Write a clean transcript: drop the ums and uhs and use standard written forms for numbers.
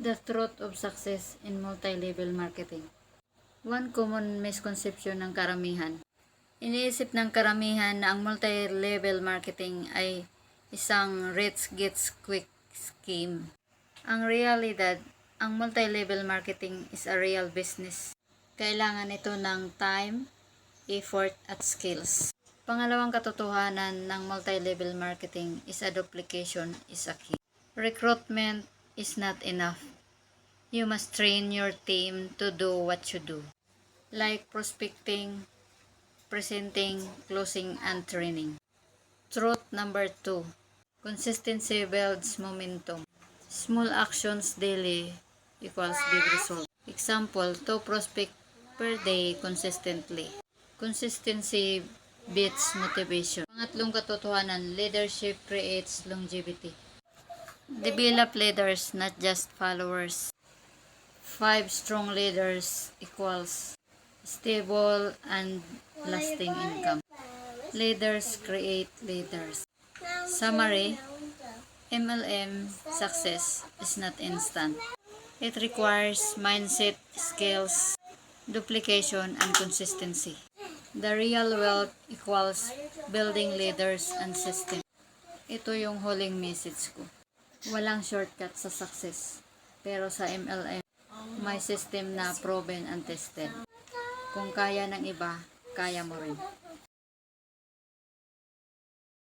The truth of success in multi-level marketing. One common misconception ng karamihan. Iniisip ng karamihan na ang multi-level marketing ay isang rich gets quick scheme. Ang realidad, ang multi-level marketing is a real business. Kailangan ito ng time, effort, at skills. Pangalawang katotohanan ng multi-level marketing is a duplication is a key. Recruitment is not enough. You must train your team to do what you do, like prospecting, presenting, closing, and training. Truth number 2. Consistency builds momentum. Small actions daily equals big result. Example, 2 prospect per day consistently. Consistency beats motivation. Pangatlong katotohanan, leadership creates longevity. Develop leaders, not just followers. 5 strong leaders equals stable and lasting income. Leaders create leaders. Summary, MLM success is not instant. It requires mindset, skills, duplication, and consistency. The real wealth equals building leaders and system. Ito yung huling message ko. Walang shortcut sa success. Pero sa MLM, may system na proven and tested. Kung kaya ng iba, kaya mo rin.